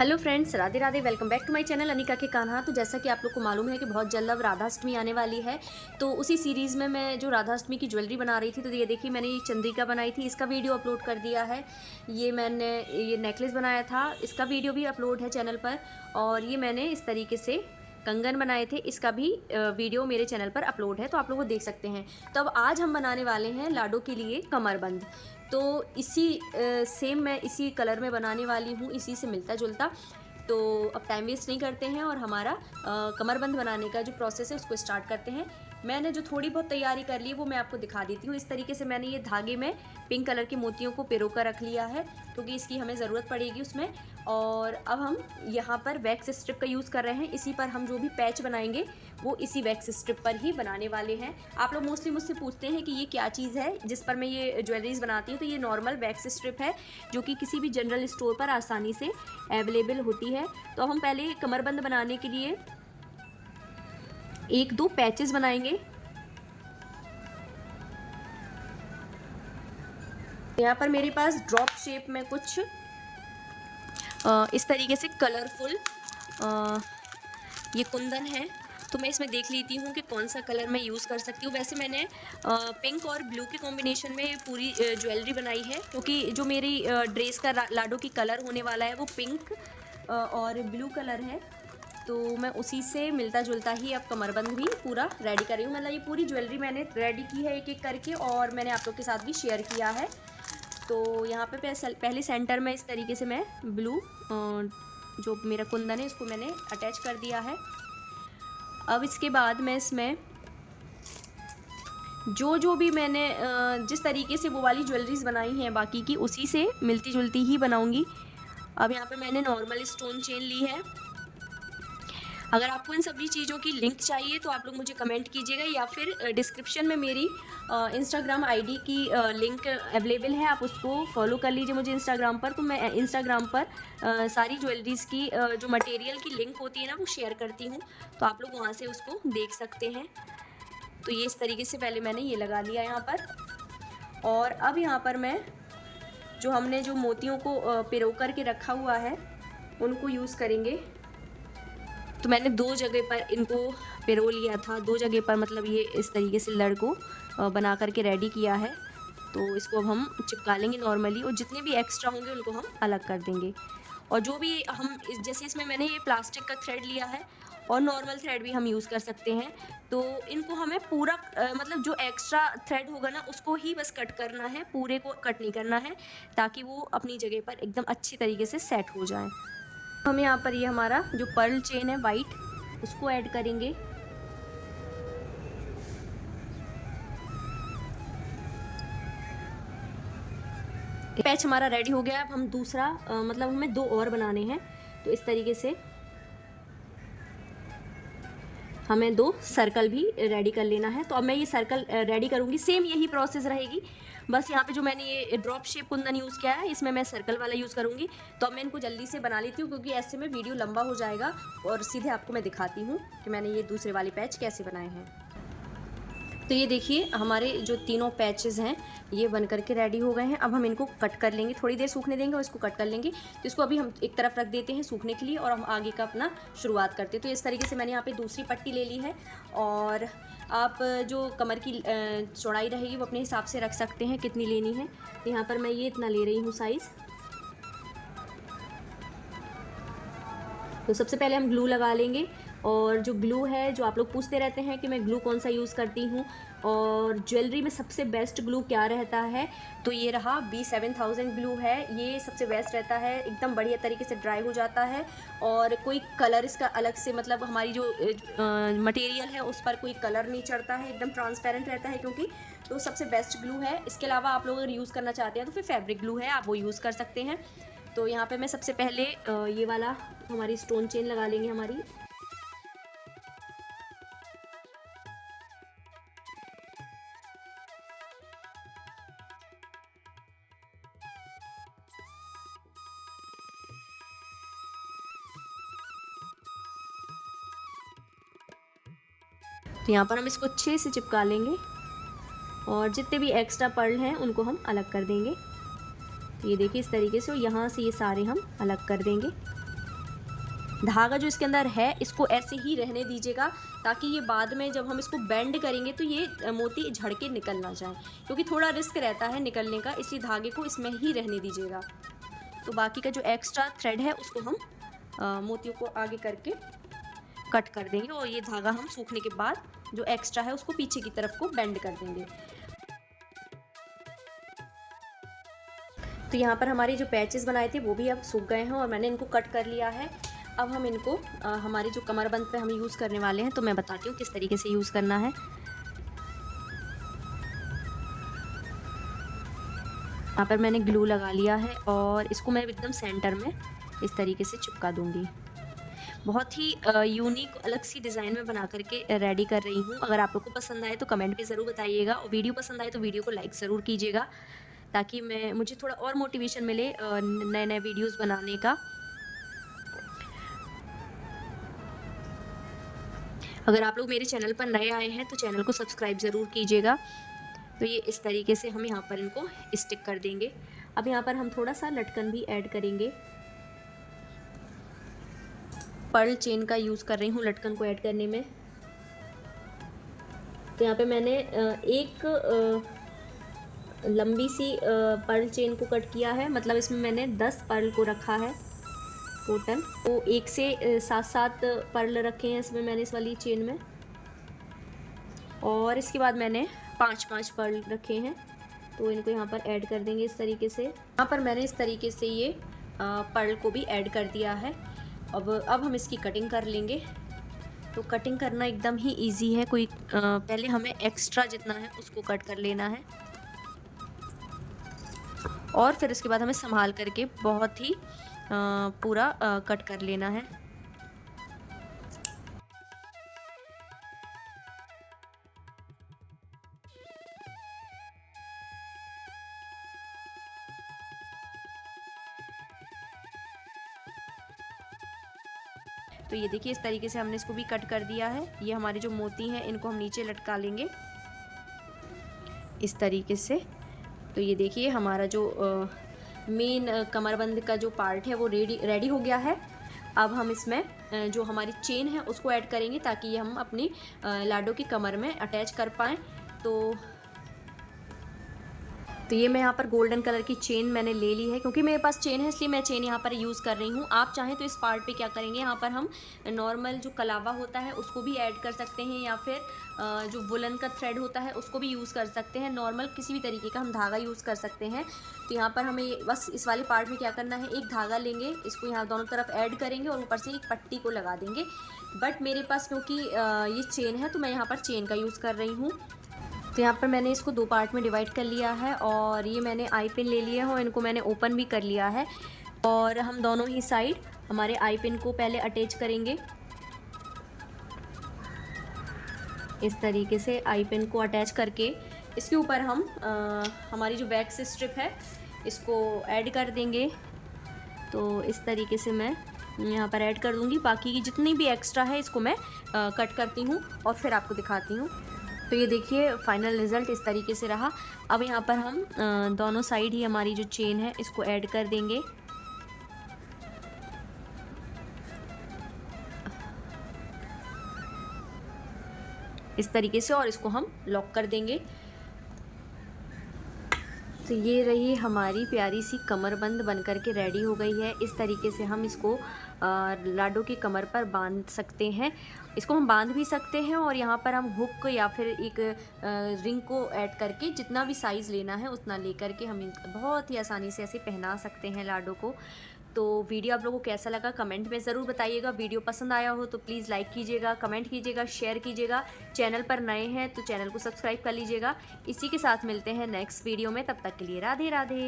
Hello friends, Radhe Radhe. Welcome back to my channel Anika के कान्हा। तो जैसा कि आप लोग को मालूम है कि बहुत जल्द अब राधाष्टमी आने वाली है, तो उसी सीरीज़ में मैं जो राधाष्टमी की ज्वेलरी बना रही थी, तो ये देखिए मैंने ये चंद्रिका बनाई थी, इसका वीडियो अपलोड कर दिया है। ये नेकलेस बनाया था, इसका वीडियो भी अपलोड है चैनल पर। और ये मैंने इस तरीके से कंगन बनाए थे, इसका भी वीडियो मेरे चैनल पर अपलोड है, तो आप लोग वो देख सकते हैं। तो अब आज हम बनाने वाले हैं लाडो के लिए कमरबंद। तो इसी सेम मैं इसी कलर में बनाने वाली हूँ, इसी से मिलता जुलता। तो अब टाइम वेस्ट नहीं करते हैं और हमारा कमरबंद बनाने का जो प्रोसेस है उसको स्टार्ट करते हैं। मैंने जो थोड़ी बहुत तैयारी कर ली है वो मैं आपको दिखा देती हूँ। इस तरीके से मैंने ये धागे में पिंक कलर के मोतियों को पिरो कर रख लिया है, क्योंकि इसकी हमें ज़रूरत पड़ेगी उसमें। और अब हम यहाँ पर वैक्स स्ट्रिप का यूज़ कर रहे हैं, इसी पर हम जो भी पैच बनाएंगे वो इसी वैक्स स्ट्रिप पर ही बनाने वाले हैं। आप लोग मोस्टली मुझसे पूछते हैं कि ये क्या चीज़ है जिस पर मैं ये ज्वेलरीज बनाती हूँ। तो ये नॉर्मल वैक्स स्ट्रिप है, जो कि किसी भी जनरल स्टोर पर आसानी से अवेलेबल होती है। तो हम पहले कमरबंद बनाने के लिए एक दो पैचेस बनाएंगे। यहाँ पर मेरे पास ड्रॉप शेप में कुछ इस तरीके से कलरफुल ये कुंदन है, तो मैं इसमें देख लेती हूँ कि कौन सा कलर मैं यूज़ कर सकती हूँ। वैसे मैंने पिंक और ब्लू के कॉम्बिनेशन में पूरी ज्वेलरी बनाई है, क्योंकि जो मेरी ड्रेस का लाडो की कलर होने वाला है वो पिंक और ब्लू कलर है। तो मैं उसी से मिलता जुलता ही अब कमरबंद भी पूरा रेडी कर रही हूँ। मतलब ये पूरी ज्वेलरी मैंने रेडी की है एक एक करके, और मैंने आप लोग के साथ भी शेयर किया है। तो यहाँ पे पहले सेंटर में इस तरीके से मैं ब्लू जो मेरा कुंदन है इसको मैंने अटैच कर दिया है। अब इसके बाद मैं इसमें जो भी मैंने जिस तरीके से वो वाली ज्वेलरीज बनाई हैं बाकी की, उसी से मिलती जुलती ही बनाऊंगी। अब यहाँ पे मैंने नॉर्मल स्टोन चेन ली है। अगर आपको इन सभी चीज़ों की लिंक चाहिए तो आप लोग मुझे कमेंट कीजिएगा, या फिर डिस्क्रिप्शन में मेरी इंस्टाग्राम आईडी की लिंक अवेलेबल है, आप उसको फॉलो कर लीजिए मुझे इंस्टाग्राम पर। तो मैं इंस्टाग्राम पर सारी ज्वेलरीज़ की जो मटेरियल की लिंक होती है ना वो शेयर करती हूँ, तो आप लोग वहाँ से उसको देख सकते हैं। तो ये इस तरीके से पहले मैंने ये लगा लिया यहाँ पर। और अब यहाँ पर मैं जो हमने जो मोतियों को पिरो कर के रखा हुआ है उनको यूज़ करेंगे। तो मैंने दो जगह पर इनको पिरो लिया था, दो जगह पर, मतलब ये इस तरीके से लड़ को बना करके रेडी किया है। तो इसको अब हम चिपका लेंगे नॉर्मली, और जितने भी एक्स्ट्रा होंगे उनको हम अलग कर देंगे। और जो भी हम जैसे इसमें मैंने ये प्लास्टिक का थ्रेड लिया है, और नॉर्मल थ्रेड भी हम यूज़ कर सकते हैं। तो इनको हमें पूरा मतलब जो एक्स्ट्रा थ्रेड होगा ना उसको ही बस कट करना है, पूरे को कट नहीं करना है, ताकि वो अपनी जगह पर एकदम अच्छी तरीके से सेट हो जाए। हम यहाँ पर ये हमारा जो पर्ल चेन है वाइट उसको ऐड करेंगे। पैच हमारा रेडी हो गया। अब हम दूसरा मतलब हमें दो और बनाने हैं, तो इस तरीके से हमें दो सर्कल भी रेडी कर लेना है। तो अब मैं ये सर्कल रेडी करूँगी, सेम यही प्रोसेस रहेगी, बस यहाँ पे जो मैंने ये ड्रॉप शेप कुंदन यूज़ किया है इसमें मैं सर्कल वाला यूज़ करूँगी। तो अब मैं इनको जल्दी से बना लेती हूँ, क्योंकि ऐसे में वीडियो लंबा हो जाएगा, और सीधे आपको मैं दिखाती हूँ कि मैंने ये दूसरे वाले पैच कैसे बनाए हैं। तो ये देखिए हमारे जो तीनों पैचेस हैं ये बन करके रेडी हो गए हैं। अब हम इनको कट कर लेंगे, थोड़ी देर सूखने देंगे और इसको कट कर लेंगे। तो इसको अभी हम एक तरफ रख देते हैं सूखने के लिए, और हम आगे का अपना शुरुआत करते हैं। तो इस तरीके से मैंने यहाँ पे दूसरी पट्टी ले ली है, और आप जो कमर की चौड़ाई रहेगी वो अपने हिसाब से रख सकते हैं कितनी लेनी है। तो यहाँ पर मैं ये इतना ले रही हूँ साइज़। तो सबसे पहले हम ग्लू लगा लेंगे, और जो ग्लू है, जो आप लोग पूछते रहते हैं कि मैं ग्लू कौन सा यूज़ करती हूँ और ज्वेलरी में सबसे बेस्ट ग्लू क्या रहता है, तो ये रहा B7000 ग्लू है। ये सबसे बेस्ट रहता है, एकदम बढ़िया तरीके से ड्राई हो जाता है, और कोई कलर इसका अलग से, मतलब हमारी जो मटेरियल है उस पर कोई कलर नहीं चढ़ता है, एकदम ट्रांसपेरेंट रहता है, क्योंकि तो सबसे बेस्ट ग्लू है। इसके अलावा आप लोग अगर यूज़ करना चाहते हैं तो फिर फैब्रिक ग्लू है, आप वो यूज़ कर सकते हैं। तो यहाँ पे मैं सबसे पहले ये वाला हमारी स्टोन चेन लगा लेंगे हमारी। तो यहाँ पर हम इसको अच्छे से चिपका लेंगे, और जितने भी एक्स्ट्रा पर्ल हैं उनको हम अलग कर देंगे। तो ये देखिए इस तरीके से, और यहाँ से ये सारे हम अलग कर देंगे। धागा जो इसके अंदर है इसको ऐसे ही रहने दीजिएगा, ताकि ये बाद में जब हम इसको बेंड करेंगे तो ये मोती झड़ के निकल ना जाए, क्योंकि थोड़ा रिस्क रहता है निकलने का, इसलिए धागे को इसमें ही रहने दीजिएगा। तो बाकी का जो एक्स्ट्रा थ्रेड है उसको हम मोतियों को आगे करके कट कर देंगे, और ये धागा हम सूखने के बाद जो एक्स्ट्रा है उसको पीछे की तरफ को बेंड कर देंगे। तो यहाँ पर हमारे जो पैचेस बनाए थे वो भी अब सूख गए हैं और मैंने इनको कट कर लिया है। अब हम इनको हमारी जो कमरबंद पे हम यूज़ करने वाले हैं, तो मैं बताती हूँ किस तरीके से यूज़ करना है। यहाँ पर मैंने ग्लू लगा लिया है और इसको मैं एकदम सेंटर में इस तरीके से चिपका दूँगी। बहुत ही यूनिक अलग सी डिज़ाइन में बना करके रेडी कर रही हूँ। अगर आप लोग को पसंद आए तो कमेंट में ज़रूर बताइएगा, और वीडियो पसंद आए तो वीडियो को लाइक ज़रूर कीजिएगा, ताकि मुझे थोड़ा और मोटिवेशन मिले नए नए वीडियोस बनाने का। अगर आप लोग मेरे चैनल पर नए आए हैं तो चैनल को सब्सक्राइब ज़रूर कीजिएगा। तो ये इस तरीके से हम यहाँ पर इनको स्टिक कर देंगे। अब यहाँ पर हम थोड़ा सा लटकन भी ऐड करेंगे। पर्ल चेन का यूज़ कर रही हूँ लटकन को ऐड करने में। तो यहाँ पे मैंने एक लंबी सी पर्ल चेन को कट किया है, मतलब इसमें मैंने 10 पर्ल को रखा है टोटल। तो 1 से 7 पर्ल रखे हैं इसमें मैंने इस वाली चेन में, और इसके बाद मैंने 5 पर्ल रखे हैं। तो इनको यहाँ पर ऐड कर देंगे इस तरीके से। यहाँ पर मैंने इस तरीके से ये पर्ल को भी ऐड कर दिया है। अब हम इसकी कटिंग कर लेंगे। तो कटिंग करना एकदम ही इजी है। पहले हमें एक्स्ट्रा जितना है उसको कट कर लेना है, और फिर इसके बाद हमें संभाल करके बहुत ही पूरा कट कर लेना है। तो ये देखिए इस तरीके से हमने इसको भी कट कर दिया है। ये हमारे जो मोती हैं इनको हम नीचे लटका लेंगे इस तरीके से। तो ये देखिए हमारा जो मेन कमरबंद का जो पार्ट है वो रेडी हो गया है। अब हम इसमें जो हमारी चेन है उसको ऐड करेंगे, ताकि ये हम अपनी लाडो की कमर में अटैच कर पाएँ। तो ये मैं यहाँ पर गोल्डन कलर की चेन मैंने ले ली है, क्योंकि मेरे पास चेन है इसलिए मैं चेन यहाँ पर यूज़ कर रही हूँ। आप चाहें तो इस पार्ट पे क्या करेंगे, यहाँ पर हम नॉर्मल जो कलावा होता है उसको भी ऐड कर सकते हैं, या फिर जो वुलन का थ्रेड होता है उसको भी यूज़ कर सकते हैं। नॉर्मल किसी भी तरीके का हम धागा यूज़ कर सकते हैं। तो यहाँ पर हमें बस इस वाले पार्ट में क्या करना है, एक धागा लेंगे, इसको यहाँ दोनों तरफ ऐड करेंगे और ऊपर से एक पट्टी को लगा देंगे। बट मेरे पास क्योंकि ये चेन है तो मैं यहाँ पर चेन का यूज़ कर रही हूँ। तो यहाँ पर मैंने इसको 2 पार्ट में डिवाइड कर लिया है, और ये मैंने आई पिन ले लिए हैं और इनको मैंने ओपन भी कर लिया है। और हम दोनों ही साइड हमारे आई पिन को पहले अटैच करेंगे। इस तरीके से आई पिन को अटैच करके इसके ऊपर हम हमारी जो वैक्स स्ट्रिप है इसको ऐड कर देंगे। तो इस तरीके से मैं यहाँ पर ऐड कर दूँगी। बाकी की जितनी भी एक्स्ट्रा है इसको मैं कट करती हूँ और फिर आपको दिखाती हूँ। तो ये देखिए फाइनल रिज़ल्ट इस तरीके से रहा। अब यहाँ पर हम दोनों साइड ही हमारी जो चेन है इसको ऐड कर देंगे। इस तरीके से, और इसको हम लॉक कर देंगे। तो ये रही हमारी प्यारी सी कमरबंद बनकर के रेडी हो गई है। इस तरीके से हम इसको लाडो की कमर पर बांध सकते हैं। इसको हम बांध भी सकते हैं, और यहाँ पर हम हुक या फिर एक रिंग को ऐड करके जितना भी साइज़ लेना है उतना ले करके हम बहुत ही आसानी से ऐसे पहना सकते हैं लाडो को। तो वीडियो आप लोगों को कैसा लगा कमेंट में ज़रूर बताइएगा। वीडियो पसंद आया हो तो प्लीज़ लाइक कीजिएगा, कमेंट कीजिएगा, शेयर कीजिएगा। चैनल पर नए हैं तो चैनल को सब्सक्राइब कर लीजिएगा। इसी के साथ मिलते हैं नेक्स्ट वीडियो में, तब तक के लिए राधे राधे।